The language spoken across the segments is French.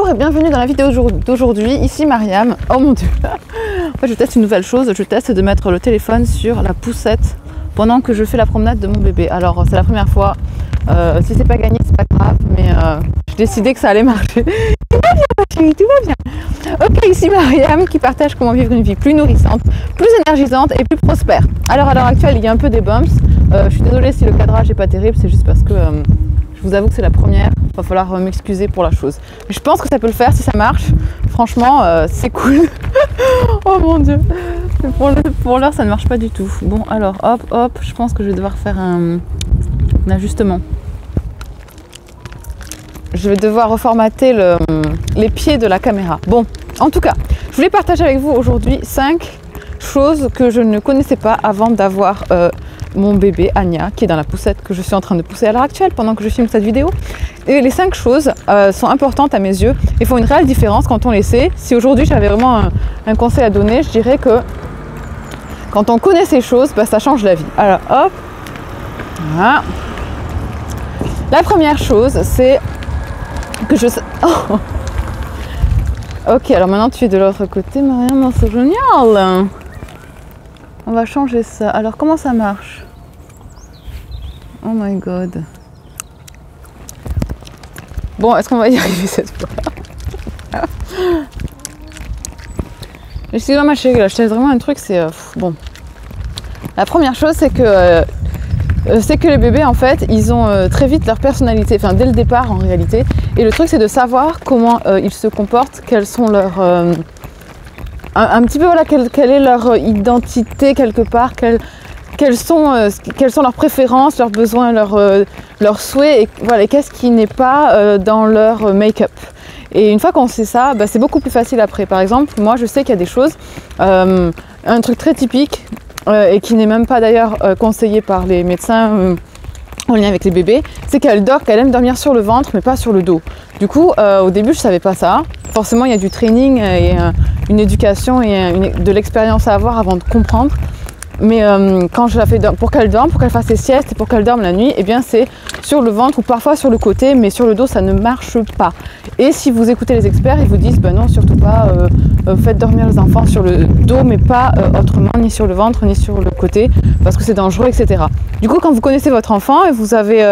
Bonjour et bienvenue dans la vidéo d'aujourd'hui, ici Mariam. Oh mon dieu. En fait je teste une nouvelle chose, je teste de mettre le téléphone sur la poussette pendant que je fais la promenade de mon bébé. Alors c'est la première fois, si c'est pas gagné c'est pas grave, mais j'ai décidé que ça allait marcher. Tout va bien ma chérie, tout va bien. Ok, ici Mariam qui partage comment vivre une vie plus nourrissante, plus énergisante et plus prospère. Alors à l'heure actuelle il y a un peu des bumps, je suis désolée si le cadrage n'est pas terrible, c'est juste parce que je vous avoue que c'est la première, il va falloir m'excuser pour la chose. Mais je pense que ça peut le faire si ça marche. Franchement, c'est cool. Oh mon dieu. Pour l'heure, ça ne marche pas du tout. Bon, alors, hop, hop, je pense que je vais devoir faire un ajustement. Je vais devoir reformater les pieds de la caméra. Bon, en tout cas, je voulais partager avec vous aujourd'hui 5 choses que je ne connaissais pas avant d'avoir mon bébé Anya qui est dans la poussette que je suis en train de pousser à l'heure actuelle pendant que je filme cette vidéo. Et les 5 choses sont importantes à mes yeux et font une réelle différence quand on les sait. Si aujourd'hui j'avais vraiment un conseil à donner, je dirais que quand on connaît ces choses, bah, ça change la vie. Alors hop, voilà. La première chose c'est que je... Oh. Ok, alors maintenant tu es de l'autre côté, Mariam, c'est génial. On va changer ça. Alors comment ça marche? Oh my god. Bon, est-ce qu'on va y arriver cette fois? Excusez-moi ma chérie, là je teste vraiment un truc, c'est... bon. La première chose c'est que les bébés en fait, ils ont très vite leur personnalité, enfin dès le départ en réalité. Et le truc c'est de savoir comment ils se comportent, quels sont leurs... un petit peu voilà, quelle est leur identité quelque part, quelles sont leurs préférences, leurs besoins, leurs souhaits, et voilà, qu'est-ce qui n'est pas dans leur make-up. Et une fois qu'on sait ça, bah, c'est beaucoup plus facile après. Par exemple, moi je sais qu'il y a des choses, un truc très typique, et qui n'est même pas d'ailleurs conseillé par les médecins en lien avec les bébés, c'est qu'elle aime dormir sur le ventre mais pas sur le dos. Du coup, au début je savais pas ça. Forcément il y a du training et une éducation et de l'expérience à avoir avant de comprendre. Mais quand je la fais pour qu'elle dorme, pour qu'elle fasse ses siestes et pour qu'elle dorme la nuit, eh bien c'est sur le ventre ou parfois sur le côté, mais sur le dos ça ne marche pas. Et si vous écoutez les experts, ils vous disent ben non, surtout pas, faites dormir les enfants sur le dos, mais pas autrement, ni sur le ventre, ni sur le côté, parce que c'est dangereux, etc. Du coup, quand vous connaissez votre enfant et vous savez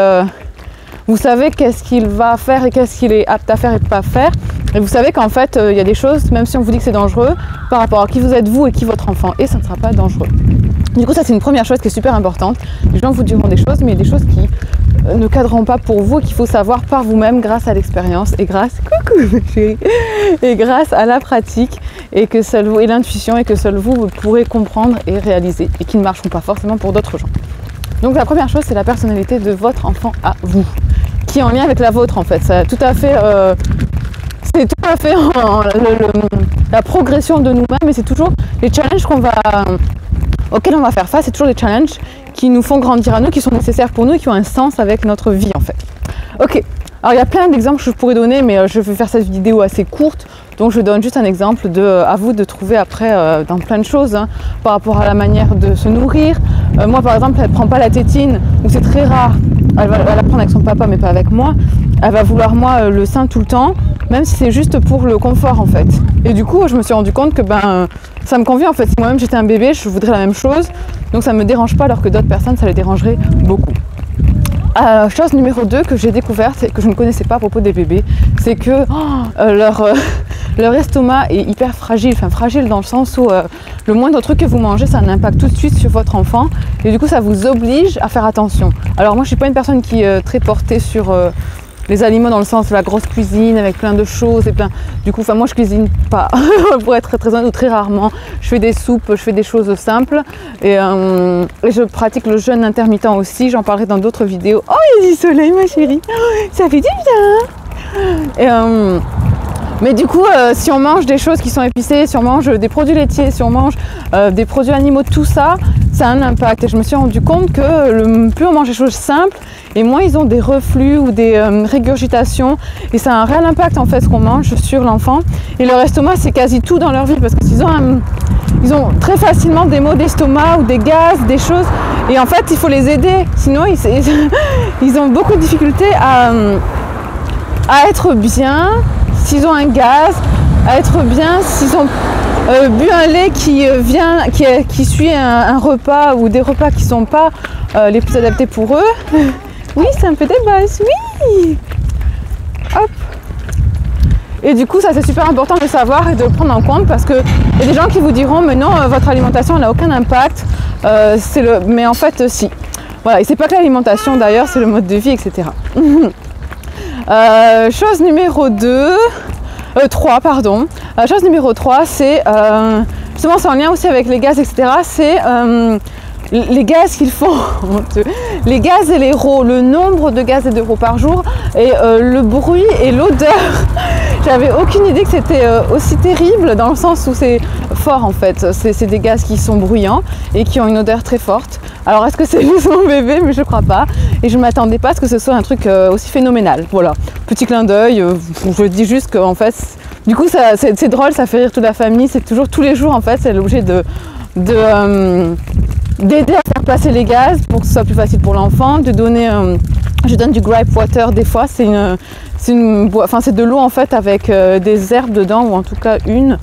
qu'est-ce qu'il va faire et qu'est-ce qu'il est apte à faire et pas faire, et vous savez qu'en fait, il y a des choses, même si on vous dit que c'est dangereux, par rapport à qui vous êtes vous et qui votre enfant est, ça ne sera pas dangereux. Du coup, ça c'est une première chose qui est super importante. Les gens vous diront des choses, mais il y a des choses qui ne cadreront pas pour vous et qu'il faut savoir par vous-même grâce à l'expérience et grâce à la pratique et que seul vous, et l'intuition, et que seul vous pourrez comprendre et réaliser et qui ne marcheront pas forcément pour d'autres gens. Donc la première chose, c'est la personnalité de votre enfant à vous, qui est en lien avec la vôtre en fait. C'est tout à fait la progression de nous-mêmes, et c'est toujours les challenges auxquels on va faire face, c'est toujours des challenges qui nous font grandir à nous, qui sont nécessaires pour nous et qui ont un sens avec notre vie en fait. Ok, alors il y a plein d'exemples que je pourrais donner, mais je vais faire cette vidéo assez courte, donc je donne juste un exemple à vous de trouver après dans plein de choses, hein, par rapport à la manière de se nourrir. Moi par exemple, elle ne prend pas la tétine, donc c'est très rare, elle va la prendre avec son papa mais pas avec moi. Elle va vouloir moi le sein tout le temps, même si c'est juste pour le confort en fait. Et du coup je me suis rendu compte que ça me convient en fait. Si moi-même j'étais un bébé, je voudrais la même chose, donc ça ne me dérange pas, alors que d'autres personnes ça les dérangerait beaucoup. Chose numéro 2 que j'ai découverte et que je ne connaissais pas à propos des bébés, c'est que leur estomac est hyper fragile, enfin fragile dans le sens où le moindre truc que vous mangez, ça a un impact tout de suite sur votre enfant, et du coup ça vous oblige à faire attention. Alors moi je suis pas une personne qui est très portée sur les aliments dans le sens de la grosse cuisine avec plein de choses et plein. Du coup, moi je cuisine pas, pour être très honnête, ou très rarement. Je fais des soupes, je fais des choses simples et je pratique le jeûne intermittent aussi. J'en parlerai dans d'autres vidéos. Oh, il y a du soleil, ma chérie. Ça fait du bien. Mais du coup, si on mange des choses qui sont épicées, si on mange des produits laitiers, si on mange des produits animaux, tout ça, ça a un impact. Et je me suis rendu compte que plus on mange des choses simples, et moins ils ont des reflux ou des régurgitations. Et ça a un réel impact en fait ce qu'on mange sur l'enfant. Et leur estomac, c'est quasi tout dans leur vie, parce qu'ils ont très facilement des maux d'estomac ou des gaz, des choses. Et en fait, il faut les aider. Sinon, ils ont beaucoup de difficultés à être bien s'ils ont un gaz, à être bien s'ils ont bu un lait qui suit un repas ou des repas qui ne sont pas les plus adaptés pour eux. Oui, c'est un peu des bases, oui. Hop. Et du coup, ça c'est super important de le savoir et de le prendre en compte parce qu'il y a des gens qui vous diront mais non, votre alimentation n'a aucun impact, mais en fait si. Voilà, et c'est pas que l'alimentation d'ailleurs, c'est le mode de vie, etc. Chose numéro 3, pardon. Chose numéro 3, c'est, justement c'est en lien aussi avec les gaz, etc. C'est les gaz qu'ils font, les gaz et les RAW, le nombre de gaz et de RAW par jour, et le bruit et l'odeur. J'avais aucune idée que c'était aussi terrible dans le sens où c'est fort en fait. C'est des gaz qui sont bruyants et qui ont une odeur très forte. Alors est-ce que c'est juste mon bébé? Mais je crois pas. Et je ne m'attendais pas à ce que ce soit un truc aussi phénoménal. Voilà, petit clin d'œil. Je dis juste qu'en fait, du coup c'est drôle, ça fait rire toute la famille. C'est toujours tous les jours en fait, c'est l'objet d'aider à faire passer les gaz pour que ce soit plus facile pour l'enfant, de donner, je donne du gripe water des fois, c'est de l'eau en fait avec des herbes dedans, ou en tout cas une,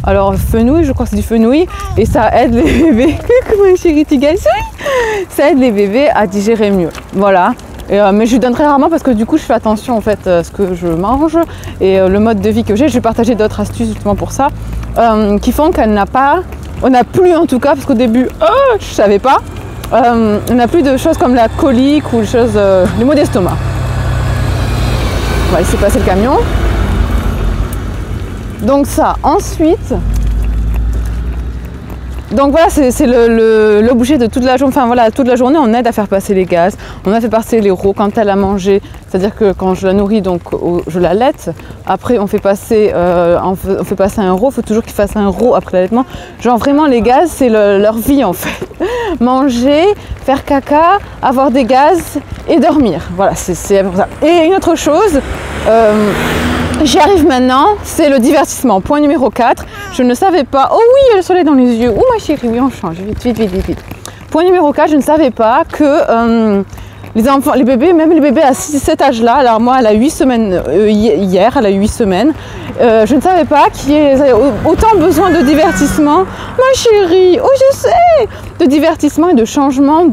alors fenouil, je crois que c'est du fenouil, et ça aide les bébés, coucou ma chérie Tigaï, ça aide les bébés à digérer mieux, voilà. Mais je lui donne très rarement parce que du coup je fais attention en fait à ce que je mange et le mode de vie que j'ai. Je vais partager d'autres astuces justement pour ça, qui font qu'elle n'a pas, on n'a plus en tout cas, parce qu'au début je savais pas, on n'a plus de choses comme la colique ou les maux d'estomac. On va laisser passer le camion. Donc ça, ensuite, donc voilà, c'est l'objet de toute la journée. Enfin voilà, toute la journée, on aide à faire passer les gaz. On a fait passer les RAW quand elle a mangé. C'est-à-dire que quand je la nourris, donc je l'allaite. Après, on fait passer un RAW. Il faut toujours qu'il fasse un RAW après l'allaitement. Genre vraiment, les gaz, c'est leur vie en fait. Manger, faire caca, avoir des gaz et dormir. Voilà, c'est pour ça. Et une autre chose. J'y arrive maintenant, c'est le divertissement. Point numéro 4, je ne savais pas... Oh oui, il y a le soleil dans les yeux. Oh ma chérie, oui, on change. Vite. Point numéro 4, je ne savais pas que les enfants, les bébés, même les bébés à cet âge-là, alors moi, elle a 8 semaines, hier, elle a 8 semaines, je ne savais pas qu'ils avaient autant besoin de divertissement. Ma chérie, oh je sais, de divertissement et de changement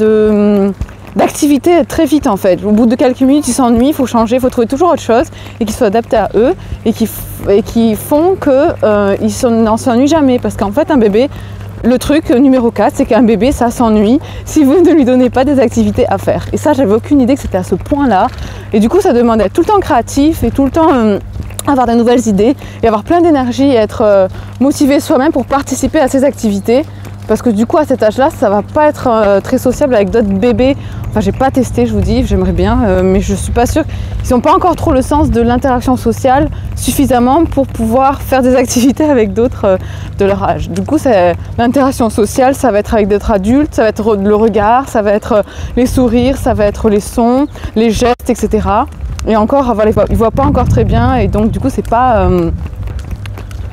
d'activité très vite en fait. Au bout de quelques minutes, ils s'ennuient, il faut changer, il faut trouver toujours autre chose et qui soit adapté à eux et qui font qu'ils n'en s'ennuient jamais. Parce qu'en fait, un bébé, le truc numéro 4, c'est qu'un bébé, ça s'ennuie si vous ne lui donnez pas des activités à faire. Et ça, j'avais aucune idée que c'était à ce point-là. Et du coup, ça demande d'être tout le temps créatif et tout le temps avoir de nouvelles idées et avoir plein d'énergie et être motivé soi-même pour participer à ces activités. Parce que du coup à cet âge-là, ça va pas être très sociable avec d'autres bébés. Enfin, j'ai pas testé, je vous dis, j'aimerais bien, mais je suis pas sûre. Ils n'ont pas encore trop le sens de l'interaction sociale suffisamment pour pouvoir faire des activités avec d'autres de leur âge. Du coup, l'interaction sociale, ça va être avec d'autres adultes, ça va être le regard, ça va être les sourires, ça va être les sons, les gestes, etc. Et encore, ils voient pas encore très bien, et donc du coup, c'est pas...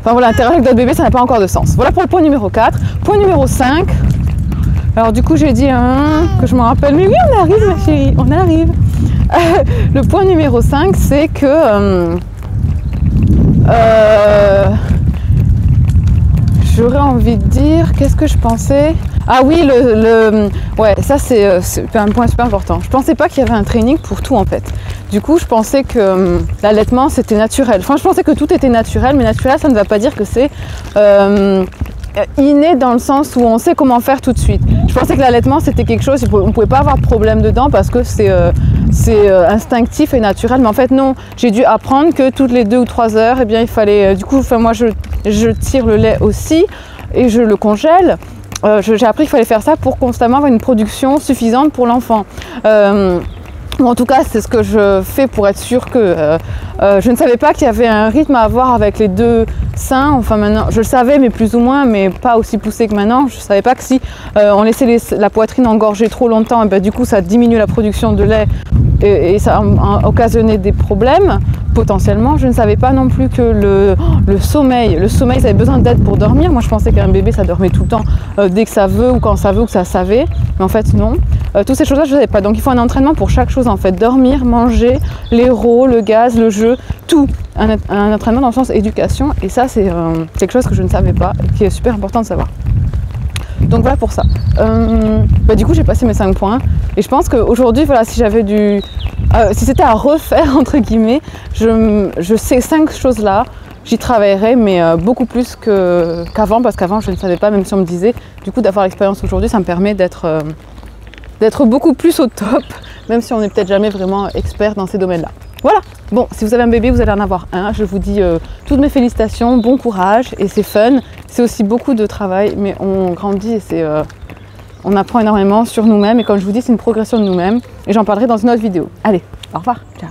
Enfin voilà, interagir avec d'autres bébés, ça n'a pas encore de sens. Voilà pour le point numéro 4. Point numéro 5. Alors du coup, j'ai dit que je m'en rappelle. Mais oui, on arrive ma chérie, on arrive. Le point numéro 5, c'est que j'aurais envie de dire, qu'est-ce que je pensais? Ah oui, ouais, ça c'est un point super important. Je pensais pas qu'il y avait un training pour tout en fait. Du coup, je pensais que l'allaitement c'était naturel. Enfin, je pensais que tout était naturel, mais naturel, ça ne va pas dire que c'est inné dans le sens où on sait comment faire tout de suite. Je pensais que l'allaitement c'était quelque chose, on ne pouvait pas avoir de problème dedans parce que c'est instinctif et naturel, mais en fait non, j'ai dû apprendre que toutes les 2 ou 3 heures, eh bien il fallait, du coup, moi je tire le lait aussi et je le congèle. J'ai appris qu'il fallait faire ça pour constamment avoir une production suffisante pour l'enfant. En tout cas, c'est ce que je fais pour être sûre que je ne savais pas qu'il y avait un rythme à avoir avec les 2 seins. Enfin maintenant, je le savais, mais plus ou moins, mais pas aussi poussé que maintenant. Je ne savais pas que si on laissait la poitrine engorger trop longtemps, et ben, du coup, ça diminue la production de lait et ça a occasionné des problèmes potentiellement. Je ne savais pas non plus que le sommeil, ça avait besoin d'aide pour dormir. Moi je pensais qu'un bébé ça dormait tout le temps dès que ça veut ou quand ça veut ou que ça savait, mais en fait non. Toutes ces choses-là je ne savais pas, donc il faut un entraînement pour chaque chose en fait, dormir, manger, l'héros, le gaz, le jeu, tout. Un entraînement dans le sens éducation, et ça c'est quelque chose que je ne savais pas et qui est super important de savoir. Donc voilà pour ça. Du coup j'ai passé mes 5 points et je pense qu'aujourd'hui voilà, si j'avais si c'était à refaire entre guillemets, je sais 5 choses là, j'y travaillerais mais beaucoup plus qu'avant, parce qu'avant je ne savais pas, même si on me disait. Du coup d'avoir l'expérience aujourd'hui ça me permet d'être beaucoup plus au top, même si on n'est peut-être jamais vraiment expert dans ces domaines-là. Voilà, bon, si vous avez un bébé, vous allez en avoir un. Je vous dis toutes mes félicitations, bon courage, et c'est fun. C'est aussi beaucoup de travail, mais on grandit et on apprend énormément sur nous-mêmes. Et comme je vous dis, c'est une progression de nous-mêmes. Et j'en parlerai dans une autre vidéo. Allez, au revoir, ciao.